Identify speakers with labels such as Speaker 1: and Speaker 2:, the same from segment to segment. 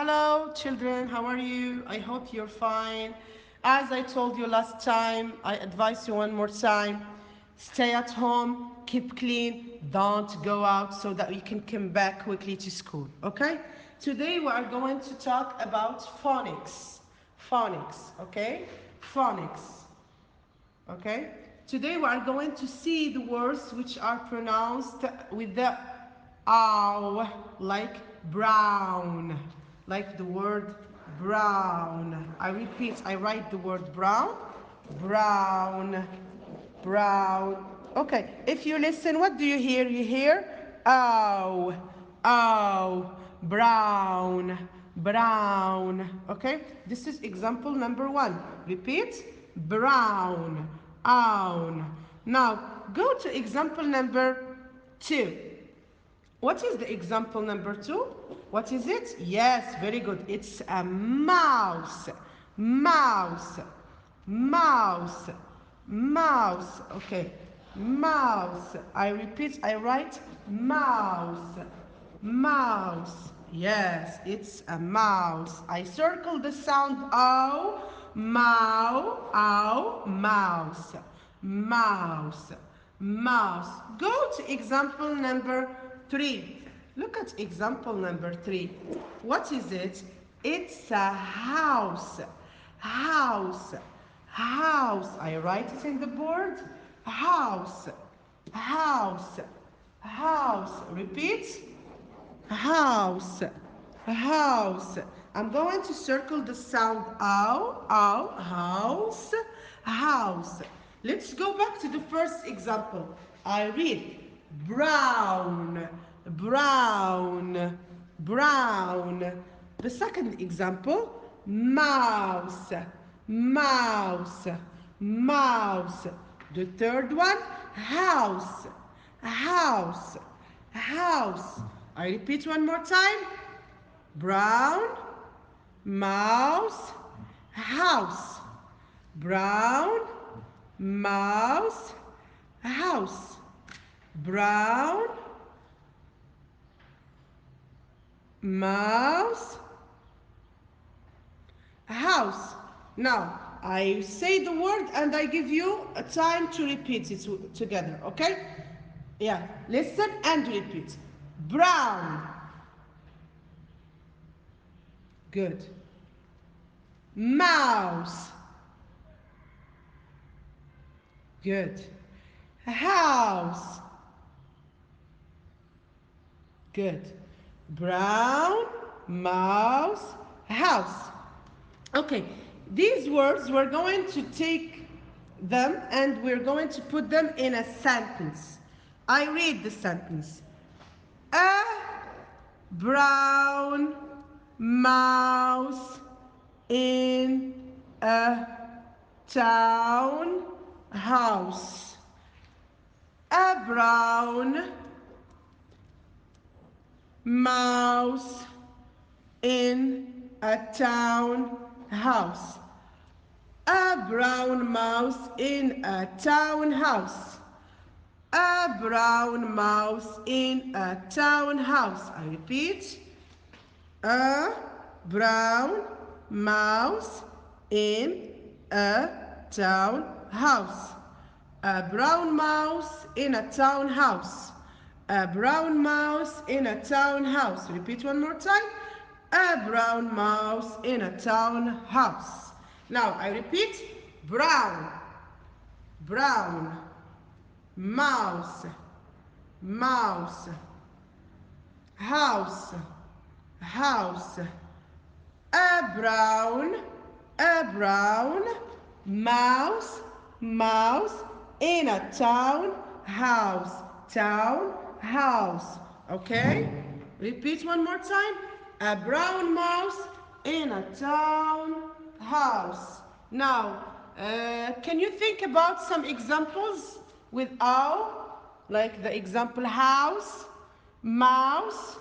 Speaker 1: Hello, children. How are you? I hope you're fine. As I told you last time, I advise you one more time. Stay at home, keep clean, don't go out so that you can come back quickly to school, okay? Today we are going to talk about phonics. Phonics, okay? Phonics, okay? Today we are going to see the words which are pronounced with the ow, like brown, like the word brown. I repeat, I write the word brown, brown, brown. Okay, if you listen, what do you hear? You hear ow, ow, brown, brown. Okay, this is example number one. Repeat, brown, own. Now, go to example number two. What is the example number two? What is it? Yes, very good. It's a mouse. Mouse. Mouse. Mouse. Okay. Mouse. I repeat, I write mouse. Mouse. Yes, it's a mouse. I circle the sound O, mow, ow, mouse. Mouse. Mouse. Go to example number three. Look at example number three. What is it? It's a house. House. House. I write it in the board. House. House. House. Repeat. House. House. I'm going to circle the sound ow, ow, house, house. Let's go back to the first example. I read brown, brown, brown. The second example, mouse, mouse, mouse. The third one, house, house, house. I repeat one more time. Brown, mouse, house. Brown, mouse, house. Brown, mouse, house. Now, I say the word and I give you a time to repeat it together, okay? Yeah, listen and repeat. Brown. Good. Mouse. Good. House. Good. Brown, mouse, house. Okay, these words, we're going to take them and we're going to put them in a sentence. I read the sentence. A brown mouse in a town house. A brown mouse in a town house. A brown mouse in a town house. A brown mouse in a town house. I repeat. A brown mouse in a town house. A brown mouse in a town house. A brown mouse in a town house. Repeat one more time. A brown mouse in a town house. Now I repeat. Brown, brown, mouse, mouse, house, house. A brown mouse, mouse in a town house. Town house. Okay? Repeat one more time. A brown mouse in a town house. Now, can you think about some examples with ow? Like the example house, mouse.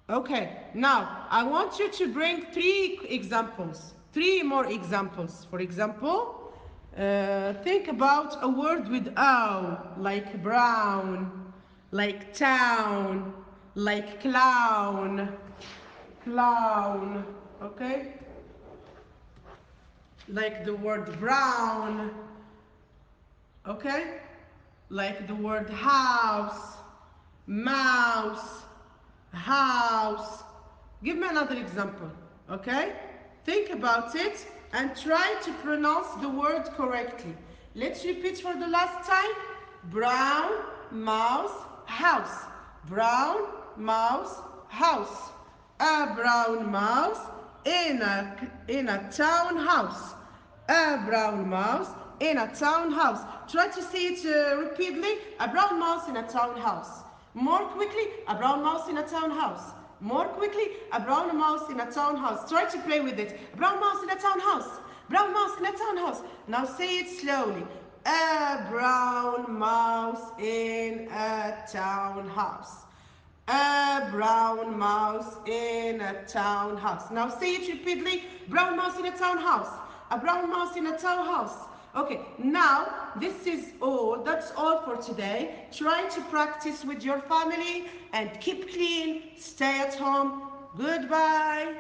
Speaker 1: Okay, now I want you to bring three more examples. For example, think about a word with O, like brown, like town, like clown, clown, okay? Like the word brown, okay? Like the word house, mouse, house. Give me another example, okay? Think about it and try to pronounce the word correctly. Let's repeat for the last time. Brown, mouse, house. Brown, mouse, house. A brown mouse in a townhouse. A brown mouse in a townhouse. Try to say it repeatedly. A brown mouse in a townhouse. More quickly, a brown mouse in a townhouse. More quickly, a brown mouse in a townhouse. Try to play with it. A brown mouse in a townhouse. Brown mouse in a townhouse. Now say it slowly. A brown mouse in a townhouse. A brown mouse in a townhouse. Now say it repeatedly. Brown mouse in a townhouse. A brown mouse in a townhouse. Okay, now this is all. That's all for today. Try to practice with your family and keep clean. Stay at home. Goodbye.